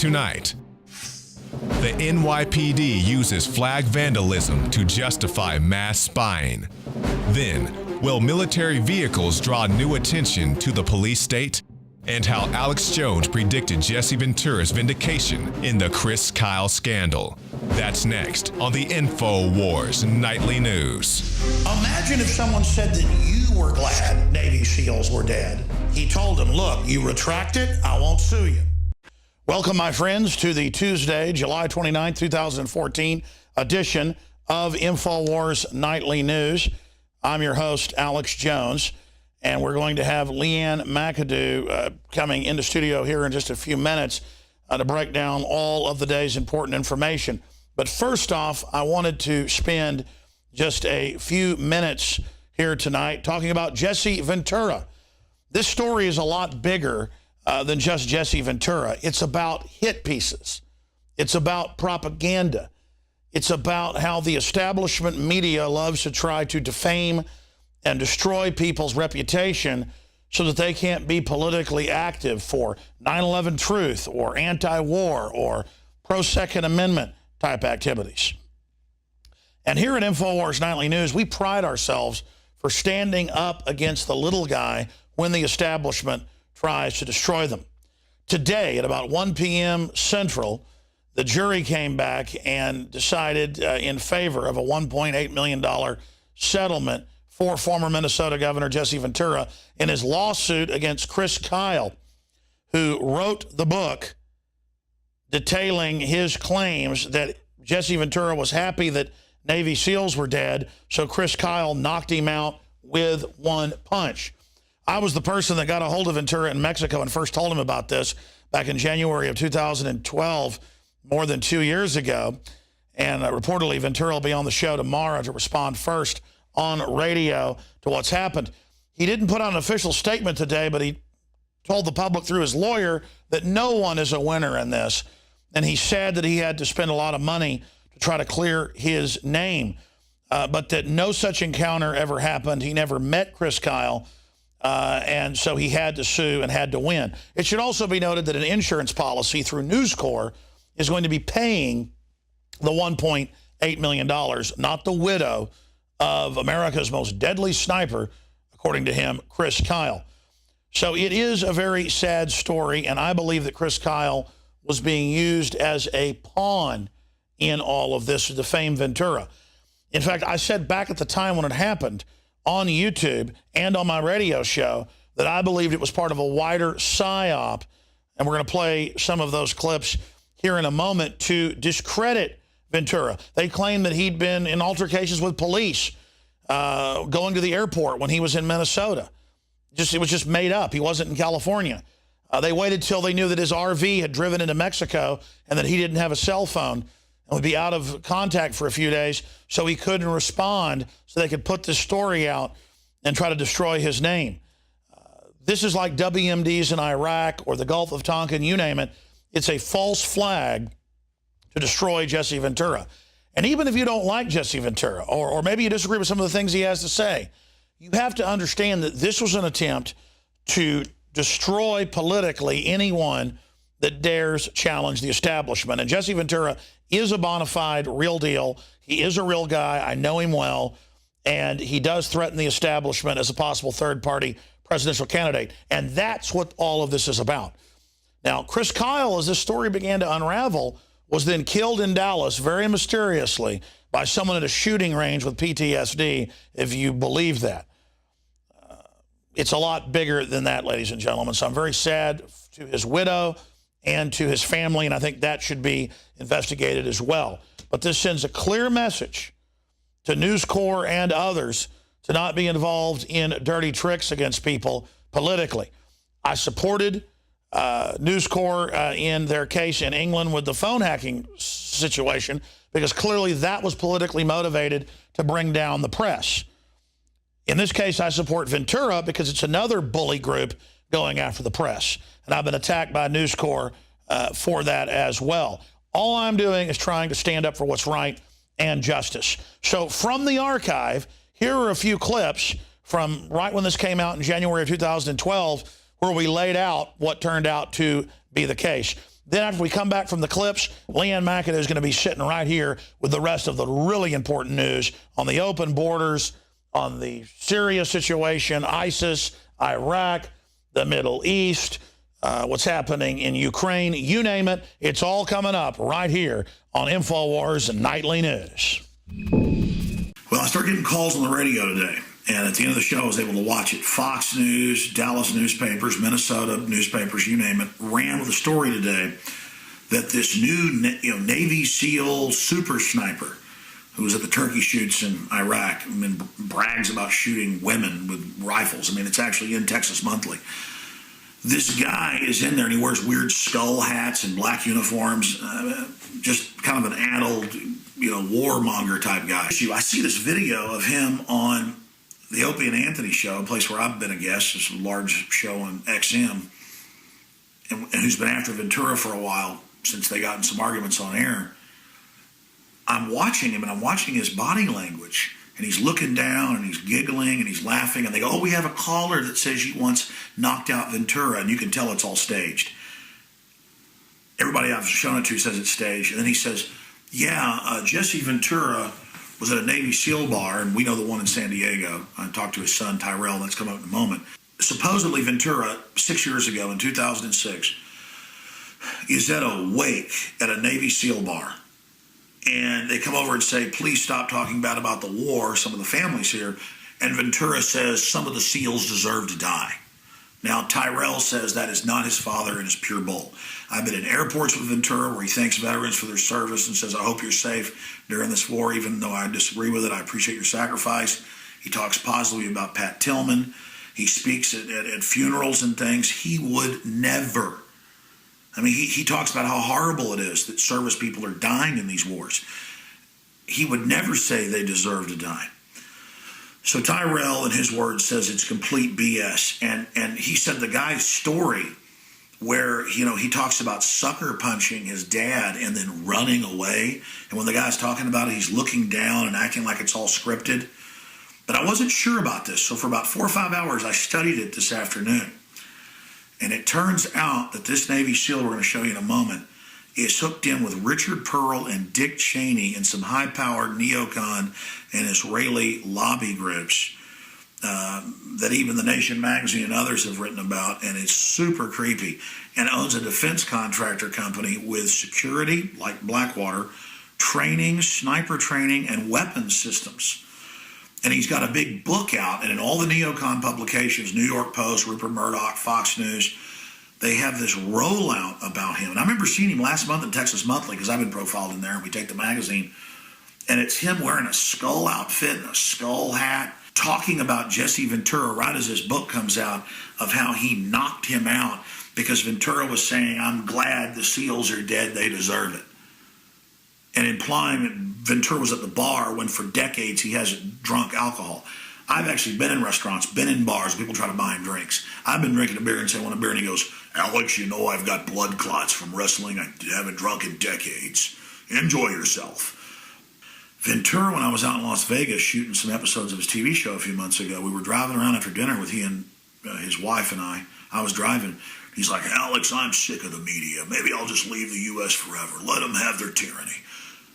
tonight. The NYPD uses flag vandalism to justify mass spying. Then, will military vehicles draw new attention to the police state? And how Alex Jones predicted Jesse Ventura's vindication in the Chris Kyle scandal. That's next on the INFOWARS Nightly News. Imagine if someone said that you were glad Navy SEALs were dead. He told them, look, you retract it, I won't sue you. Welcome, my friends, to the Tuesday, July 29, 2014 edition of INFOWARS Nightly News. I'm your host, Alex Jones. And we're going to have Leanne McAdoo coming into studio here in just a few minutes to break down all of the day's important information. But first off, I wanted to spend just a few minutes here tonight talking about Jesse Ventura. This story is a lot bigger than just Jesse Ventura. It's about hit pieces. It's about propaganda. It's about how the establishment media loves to try to defame and destroy people's reputation so that they can't be politically active for 9/11 truth or anti-war or pro-Second Amendment type activities. And here at INFOWARS Nightly News, we pride ourselves for standing up against the little guy when the establishment tries to destroy them. Today, at about 1 p.m. Central, the jury came back and decided in favor of a $1.8 million settlement for former Minnesota Governor Jesse Ventura in his lawsuit against Chris Kyle, who wrote the book detailing his claims that Jesse Ventura was happy that Navy SEALs were dead, so Chris Kyle knocked him out with one punch. I was the person that got a hold of Ventura in Mexico and first told him about this back in January of 2012, more than 2 years ago. And reportedly, Ventura will be on the show tomorrow to respond first on radio to what's happened. He didn't put out an official statement today, but he told the public through his lawyer that no one is a winner in this. And he said that he had to spend a lot of money to try to clear his name, but that no such encounter ever happened. He never met Chris Kyle, and so he had to sue and had to win. It should also be noted that an insurance policy through News Corp is going to be paying the $1.8 million, not the widow of America's most deadly sniper, according to him, Chris Kyle. So it is a very sad story, and I believe that Chris Kyle was being used as a pawn in all of this to defame Ventura. In fact, I said back at the time when it happened on YouTube and on my radio show that I believed it was part of a wider psyop, and we're going to play some of those clips here in a moment to discredit Ventura. They claimed that he'd been in altercations with police going to the airport when he was in Minnesota. It was just made up. He wasn't in California. They waited till they knew that his RV had driven into Mexico and that he didn't have a cell phone and would be out of contact for a few days, so he couldn't respond, so they could put this story out and try to destroy his name. This is like WMDs in Iraq or the Gulf of Tonkin, you name it. It's a false flag to destroy Jesse Ventura. And even if you don't like Jesse Ventura, or maybe you disagree with some of the things he has to say, you have to understand that this was an attempt to destroy politically anyone that dares challenge the establishment. And Jesse Ventura is a bona fide real deal. He is a real guy. I know him well. And he does threaten the establishment as a possible third-party presidential candidate. And that's what all of this is about. Now, Chris Kyle, as this story began to unravel, was then killed in Dallas very mysteriously by someone at a shooting range with PTSD, if you believe that. It's a lot bigger than that, ladies and gentlemen. So I'm very sad to his widow and to his family, and I think that should be investigated as well. But this sends a clear message to News Corp and others to not be involved in dirty tricks against people politically. I supported News Corp in their case in England with the phone hacking situation, because clearly that was politically motivated to bring down the press. In this case, I support Ventura because it's another bully group going after the press. And I've been attacked by News Corp for that as well. All I'm doing is trying to stand up for what's right and justice. So from the archive, here are a few clips from right when this came out in January of 2012, where we laid out what turned out to be the case. Then after we come back from the clips, Leanne McAdoo is going to be sitting right here with the rest of the really important news on the open borders, on the Syria situation, ISIS, Iraq, the Middle East, what's happening in Ukraine, you name it. It's all coming up right here on INFOWARS Nightly News. Well, I started getting calls on the radio today. And at the end of the show, I was able to watch it. Fox News, Dallas newspapers, Minnesota newspapers, you name it, ran with a story today that this new Navy SEAL super sniper who was at the turkey shoots in Iraq, brags about shooting women with rifles. I mean, it's actually in Texas Monthly. This guy is in there, and he wears weird skull hats and black uniforms, just kind of an adult, warmonger type guy. I see this video of him on the Opie and Anthony show, a place where I've been a guest. It's a large show on XM, and who's been after Ventura for a while since they got in some arguments on air. I'm watching him, and I'm watching his body language, and he's looking down, and he's giggling, and he's laughing, and they go, "Oh, we have a caller that says she once knocked out Ventura," and you can tell it's all staged. Everybody I've shown it to says it's staged, and then he says, "Yeah, Jesse Ventura was at a Navy SEAL bar," and we know the one in San Diego. I talked to his son, Tyrell, that's coming up in a moment. Supposedly Ventura, 6 years ago in 2006, is at a wake at a Navy SEAL bar. And they come over and say, "Please stop talking bad about the war, some of the families here." And Ventura says, "Some of the SEALs deserve to die." Now, Tyrell says that is not his father and is pure bull. I've been in airports with Ventura where he thanks veterans for their service and says, "I hope you're safe during this war, even though I disagree with it. I appreciate your sacrifice." He talks positively about Pat Tillman. He speaks at funerals and things. He would never. I mean, he talks about how horrible it is that service people are dying in these wars. He would never say they deserve to die. So Tyrell, in his words, says it's complete BS. And he said the guy's story where, he talks about sucker punching his dad and then running away. And when the guy's talking about it, he's looking down and acting like it's all scripted. But I wasn't sure about this. So for about 4 or 5 hours, I studied it this afternoon. And it turns out that this Navy SEAL we're going to show you in a moment is hooked in with Richard Pearl and Dick Cheney and some high-powered neocon and Israeli lobby groups that even The Nation magazine and others have written about, and it's super creepy, and owns a defense contractor company with security, like Blackwater, training, sniper training, and weapons systems. And he's got a big book out, and in all the neocon publications, New York Post, Rupert Murdoch, Fox News, they have this rollout about him. And I remember seeing him last month in Texas Monthly, because I've been profiled in there, and we take the magazine, and it's him wearing a skull outfit and a skull hat, talking about Jesse Ventura right as his book comes out, of how he knocked him out because Ventura was saying, "I'm glad the SEALs are dead, they deserve it." And implying that Ventura was at the bar when for decades he hasn't drunk alcohol. I've actually been in restaurants, been in bars, people try to buy him drinks. I've been drinking a beer and say, "I want a beer," and he goes, "Alex, I've got blood clots from wrestling. I haven't drunk in decades. Enjoy yourself." Ventura, when I was out in Las Vegas shooting some episodes of his TV show a few months ago, we were driving around after dinner with he and his wife and I. I was driving. He's like, "Alex, I'm sick of the media. Maybe I'll just leave the U.S. forever. Let them have their tyranny.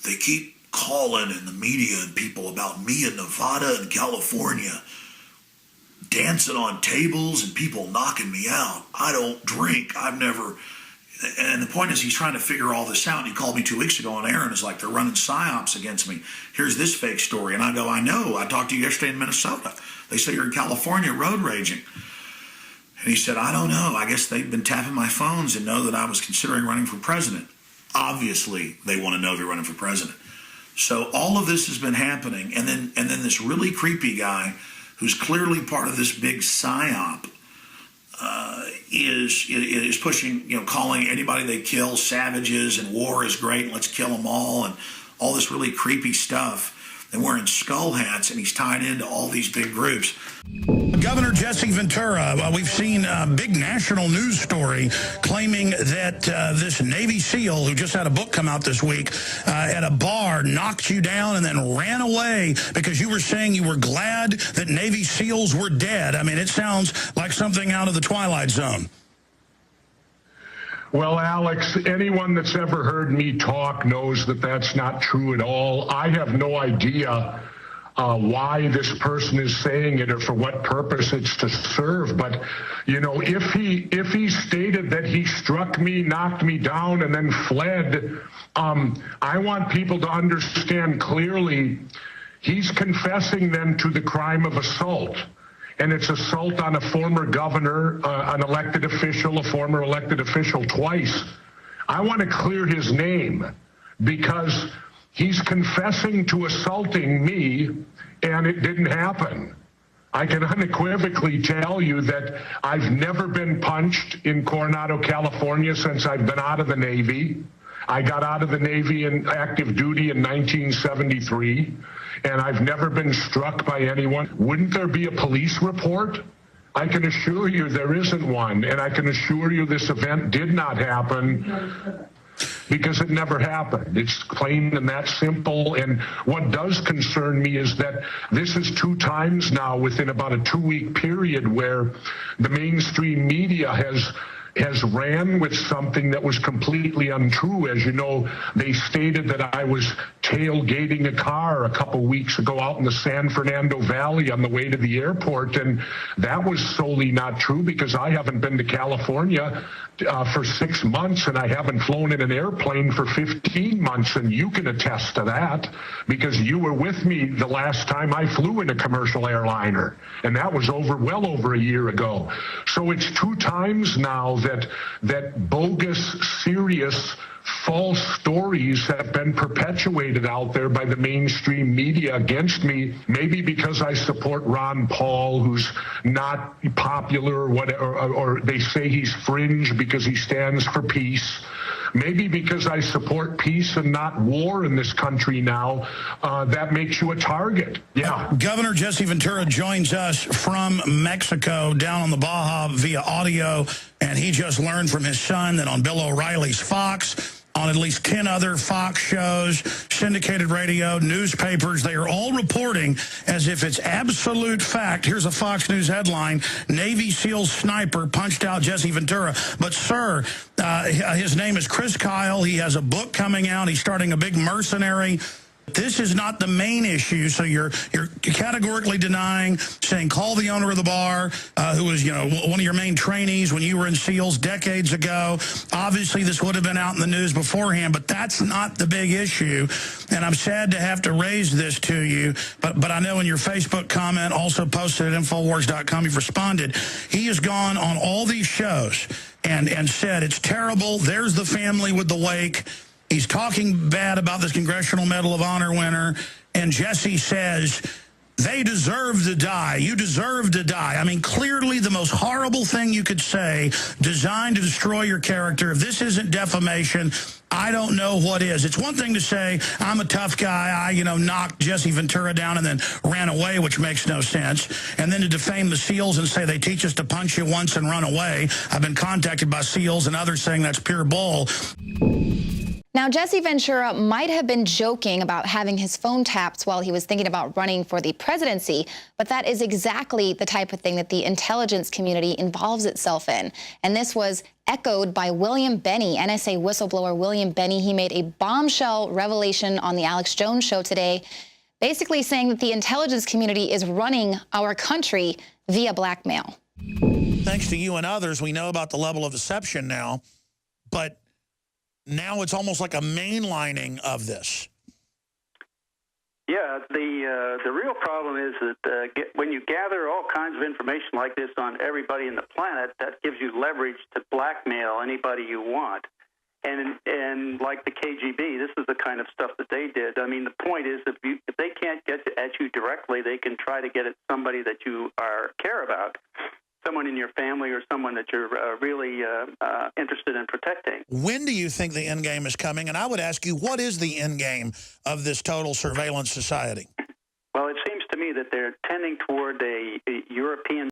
They keep calling in the media and people about me in Nevada and California, dancing on tables and people knocking me out. I don't drink. I've never..." And the point is, he's trying to figure all this out. And he called me 2 weeks ago on air and is like, "They're running psyops against me. Here's this fake story." And I go, "I know. I talked to you yesterday in Minnesota. They say you're in California road raging." And he said, "I don't know. I guess they've been tapping my phones and know that I was considering running for president." Obviously, they want to know they're running for president. So all of this has been happening. And then this really creepy guy who's clearly part of this big psyop is pushing, calling anybody they kill savages, and war is great, and let's kill them all, and all this really creepy stuff, and wearing skull hats, and he's tied into all these big groups. Governor Jesse Ventura, we've seen a big national news story claiming that this Navy SEAL who just had a book come out this week at a bar knocked you down and then ran away because you were saying you were glad that Navy SEALs were dead. I mean, it sounds like something out of the Twilight Zone. Well, Alex, anyone that's ever heard me talk knows that that's not true at all. I have no idea why this person is saying it or for what purpose it's to serve. But, you know, if he stated that he struck me, knocked me down, and then fled, I want people to understand clearly he's confessing then to the crime of assault. And it's assault on a former governor, an elected official, a former elected official twice. I want to clear his name because he's confessing to assaulting me, and it didn't happen. I can unequivocally tell you that I've never been punched in Coronado, California since I've been out of the Navy. I got out of the Navy in active duty in 1973, and I've never been struck by anyone. Wouldn't there be a police report? I can assure you there isn't one, and I can assure you this event did not happen because it never happened. It's plain and that simple. And what does concern me is that this is 2 times now within about a 2-week period where the mainstream media has ran with something that was completely untrue. As you know, they stated that I was tailgating a car a couple weeks ago out in the San Fernando Valley on the way to the airport, and that was solely not true because I haven't been to California for 6 months, and I haven't flown in an airplane for 15 months, and you can attest to that because you were with me the last time I flew in a commercial airliner, and that was well over a year ago. So it's 2 times now that bogus, serious, false stories have been perpetuated out there by the mainstream media against me, maybe because I support Ron Paul, who's not popular or whatever, or they say he's fringe because he stands for peace. Maybe because I support peace and not war in this country now, that makes you a target. Yeah. Governor Jesse Ventura joins us from Mexico down on the Baja via audio, and he just learned from his son that on Bill O'Reilly's Fox, on at least 10 other Fox shows, syndicated radio, newspapers, they are all reporting as if it's absolute fact. Here's a Fox News headline: Navy SEAL sniper punched out Jesse Ventura. But, sir, his name is Chris Kyle. He has a book coming out. He's starting a big mercenary. This is not the main issue, so you're categorically denying, saying call the owner of the bar, who was, you know, one of your main trainees when you were in SEALs decades ago. Obviously, this would have been out in the news beforehand, but that's not the big issue. And I'm sad to have to raise this to you, but I know in your Facebook comment, also posted at INFOWARS.com, you've responded. He has gone on all these shows and said it's terrible. There's the family with the wake. He's talking bad about this Congressional Medal of Honor winner, and Jesse says, they deserve to die. You deserve to die. I mean, clearly the most horrible thing you could say, designed to destroy your character. If this isn't defamation, I don't know what is. It's one thing to say, I'm a tough guy, I, knocked Jesse Ventura down and then ran away, which makes no sense. And then to defame the SEALs and say they teach us to punch you once and run away. I've been contacted by SEALs and others saying that's pure bull. Now, Jesse Ventura might have been joking about having his phone tapped while he was thinking about running for the presidency, but that is exactly the type of thing that the intelligence community involves itself in. And this was echoed by William Benny, NSA whistleblower William Benny. He made a bombshell revelation on the Alex Jones show today, basically saying that the intelligence community is running our country via blackmail. Thanks to you and others, we know about the level of deception now, but now it's almost like a mainlining of this. Yeah, the real problem is that when you gather all kinds of information like this on everybody in the planet, that gives you leverage to blackmail anybody you want. And like the KGB, this is the kind of stuff that they did. I mean, the point is, if they can't get at you directly, they can try to get at somebody that you care about. Someone in your family or someone that you're really interested in protecting. When do you think the end game is coming? And I would ask you, what is the end game of this total surveillance society? Well, it seems to me that they're tending toward a European